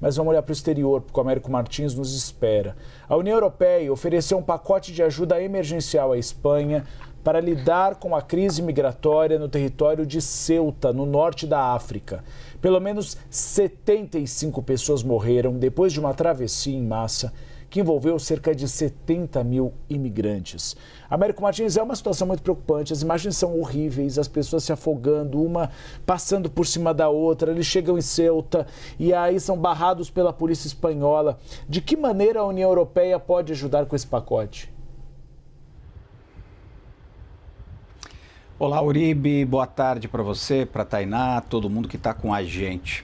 Mas vamos olhar para o exterior, porque o Américo Martins nos espera. A União Europeia ofereceu um pacote de ajuda emergencial à Espanha para lidar com a crise migratória no território de Ceuta, no norte da África. Pelo menos 75 pessoas morreram depois de uma travessia em massa que envolveu cerca de 70 mil imigrantes. Américo Martins, é uma situação muito preocupante, as imagens são horríveis, as pessoas se afogando, uma passando por cima da outra, eles chegam em Ceuta e aí são barrados pela polícia espanhola. De que maneira a União Europeia pode ajudar com esse pacote? Olá, Uribe, boa tarde para você, para a Tainá, todo mundo que está com a gente.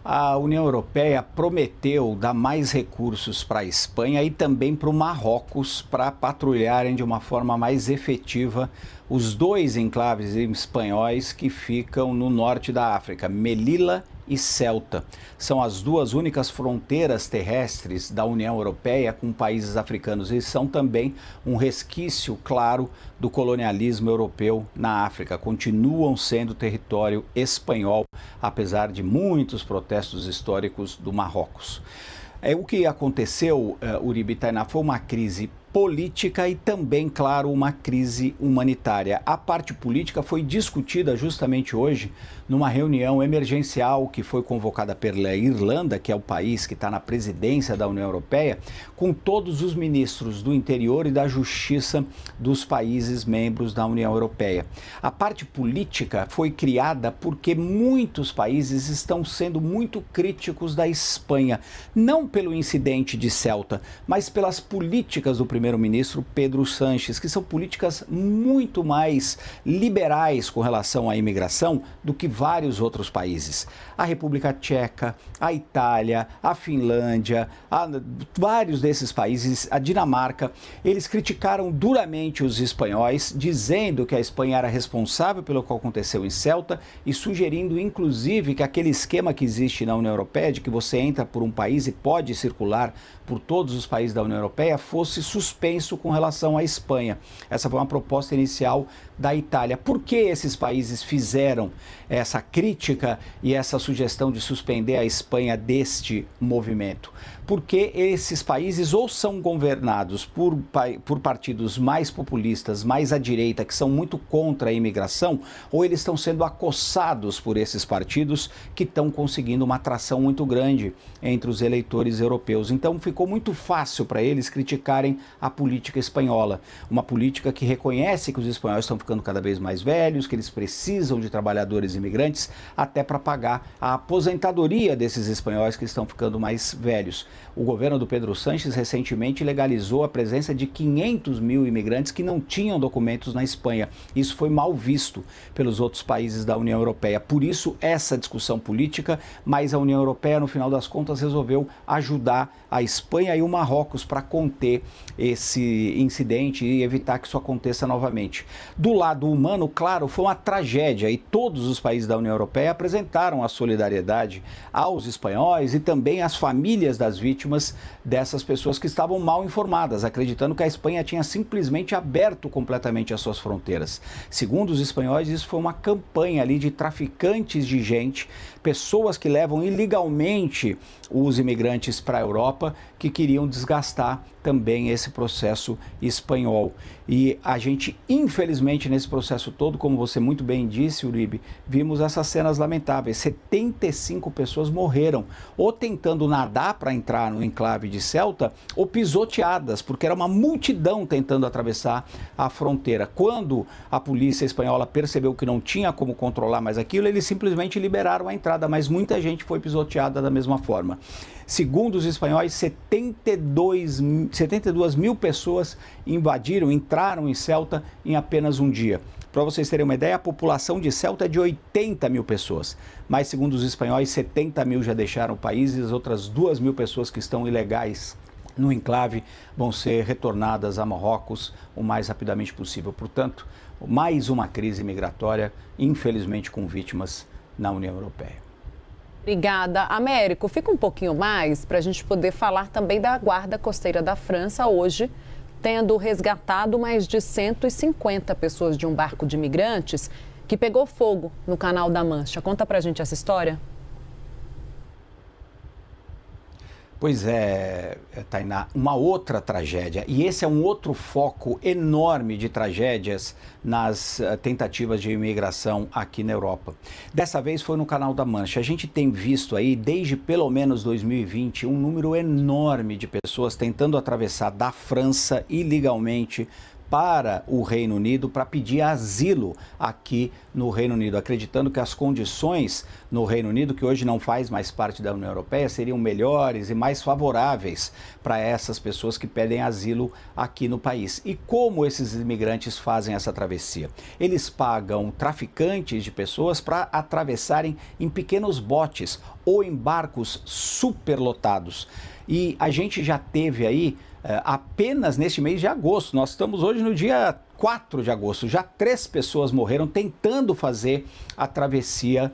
A União Europeia prometeu dar mais recursos para a Espanha e também para o Marrocos para patrulharem de uma forma mais efetiva os dois enclaves espanhóis que ficam no norte da África, Melilla e Ceuta. São as duas únicas fronteiras terrestres da União Europeia com países africanos e são também um resquício claro do colonialismo europeu na África. Continuam sendo território espanhol, apesar de muitos protestos históricos do Marrocos. O que aconteceu, Uribe e Tainá, foi uma crise política e também, claro, uma crise humanitária. A parte política foi discutida justamente hoje numa reunião emergencial que foi convocada pela Irlanda, que é o país que está na presidência da União Europeia, com todos os ministros do interior e da justiça dos países membros da União Europeia. A parte política foi criada porque muitos países estão sendo muito críticos da Espanha, não pelo incidente de Ceuta, mas pelas políticas do primeiro-ministro Pedro Sánchez, que são políticas muito mais liberais com relação à imigração do que vários outros países. A República Tcheca, a Itália, a Finlândia, vários desses países, a Dinamarca, eles criticaram duramente os espanhóis, dizendo que a Espanha era responsável pelo que aconteceu em Ceuta e sugerindo, inclusive, que aquele esquema que existe na União Europeia, de que você entra por um país e pode circular por todos os países da União Europeia, fosse suspenso com relação à Espanha. Essa foi uma proposta inicial da Itália. Por que esses países fizeram essa crítica e essa sugestão de suspender a Espanha deste movimento? Porque esses países ou são governados por partidos mais populistas, mais à direita, que são muito contra a imigração, ou eles estão sendo acossados por esses partidos que estão conseguindo uma atração muito grande entre os eleitores europeus. Então ficou muito fácil para eles criticarem a política espanhola, uma política que reconhece que os espanhóis estão ficando cada vez mais velhos, que eles precisam de trabalhadores imigrantes até para pagar a aposentadoria desses espanhóis que estão ficando mais velhos. O governo do Pedro Sánchez recentemente legalizou a presença de 500 mil imigrantes que não tinham documentos na Espanha. Isso foi mal visto pelos outros países da União Europeia. Por isso, essa discussão política, mas a União Europeia, no final das contas, resolveu ajudar a Espanha e o Marrocos para conter esse incidente e evitar que isso aconteça novamente. Do lado humano, claro, foi uma tragédia e todos os países da União Europeia apresentaram a solidariedade aos espanhóis e também às famílias das vítimas dessas pessoas que estavam mal informadas, acreditando que a Espanha tinha simplesmente aberto completamente as suas fronteiras. Segundo os espanhóis, isso foi uma campanha ali de traficantes de gente, pessoas que levam ilegalmente os imigrantes para a Europa, que queriam desgastar também esse processo espanhol. E a gente, infelizmente, nesse processo todo, como você muito bem disse, Uribe, vimos essas cenas lamentáveis. 75 pessoas morreram, ou tentando nadar para entrar no enclave de Ceuta, ou pisoteadas, porque era uma multidão tentando atravessar a fronteira. Quando a polícia espanhola percebeu que não tinha como controlar mais aquilo, eles simplesmente liberaram a entrada, mas muita gente foi pisoteada da mesma forma. Segundo os espanhóis, 72 mil pessoas entraram em Ceuta em apenas um dia. Para vocês terem uma ideia, a população de Ceuta é de 80 mil pessoas. Mas, segundo os espanhóis, 70 mil já deixaram o país e as outras 2 mil pessoas que estão ilegais no enclave vão ser retornadas a Marrocos o mais rapidamente possível. Portanto, mais uma crise migratória, infelizmente com vítimas na União Europeia. Obrigada, Américo. Fica um pouquinho mais para a gente poder falar também da Guarda Costeira da França hoje, tendo resgatado mais de 150 pessoas de um barco de imigrantes que pegou fogo no Canal da Mancha. Conta pra gente essa história. Pois é, Tainá, uma outra tragédia. E esse é um outro foco enorme de tragédias nas tentativas de imigração aqui na Europa. Dessa vez foi no Canal da Mancha. A gente tem visto aí, desde pelo menos 2020, um número enorme de pessoas tentando atravessar da França ilegalmente para o Reino Unido para pedir asilo aqui no Reino Unido, acreditando que as condições no Reino Unido, que hoje não faz mais parte da União Europeia, seriam melhores e mais favoráveis para essas pessoas que pedem asilo aqui no país. E como esses imigrantes fazem essa travessia? Eles pagam traficantes de pessoas para atravessarem em pequenos botes ou em barcos superlotados. E a gente já teve aí, apenas neste mês de agosto, nós estamos hoje no dia 4 de agosto, já 3 pessoas morreram tentando fazer a travessia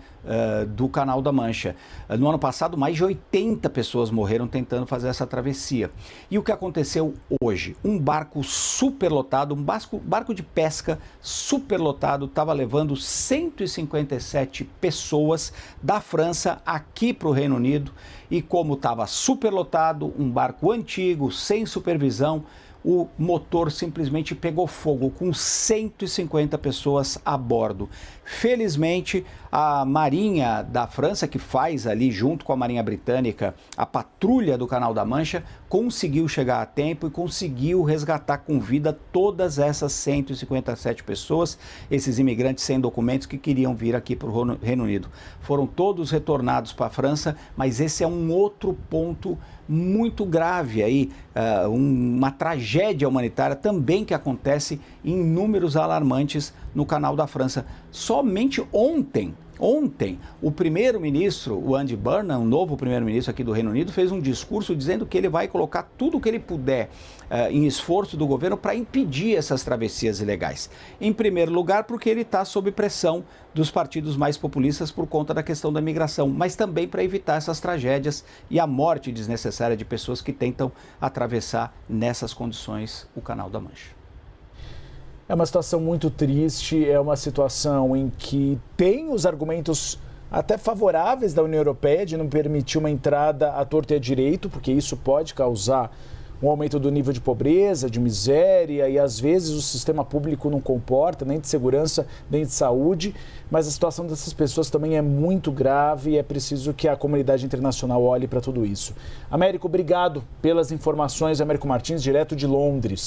do Canal da Mancha. No ano passado, mais de 80 pessoas morreram tentando fazer essa travessia. E o que aconteceu hoje? Um barco superlotado, um barco de pesca superlotado, estava levando 157 pessoas da França aqui para o Reino Unido. E como estava superlotado, um barco antigo, sem supervisão, o motor simplesmente pegou fogo com 150 pessoas a bordo. Felizmente, a Marinha da França, que faz ali junto com a Marinha Britânica a patrulha do Canal da Mancha, conseguiu chegar a tempo e conseguiu resgatar com vida todas essas 157 pessoas, esses imigrantes sem documentos que queriam vir aqui para o Reino Unido. Foram todos retornados para a França, mas esse é um outro ponto muito grave aí, uma tragédia humanitária também que acontece em números alarmantes no Canal da França. Somente ontem, o primeiro-ministro, o Andy Burnham, o novo primeiro-ministro aqui do Reino Unido, fez um discurso dizendo que ele vai colocar tudo o que ele puder em esforço do governo para impedir essas travessias ilegais. Em primeiro lugar, porque ele está sob pressão dos partidos mais populistas por conta da questão da migração, mas também para evitar essas tragédias e a morte desnecessária de pessoas que tentam atravessar nessas condições o Canal da Mancha. É uma situação muito triste, é uma situação em que tem os argumentos até favoráveis da União Europeia de não permitir uma entrada à torto e à direito, porque isso pode causar um aumento do nível de pobreza, de miséria, e às vezes o sistema público não comporta, nem de segurança, nem de saúde, mas a situação dessas pessoas também é muito grave e é preciso que a comunidade internacional olhe para tudo isso. Américo, obrigado pelas informações. Américo Martins, direto de Londres.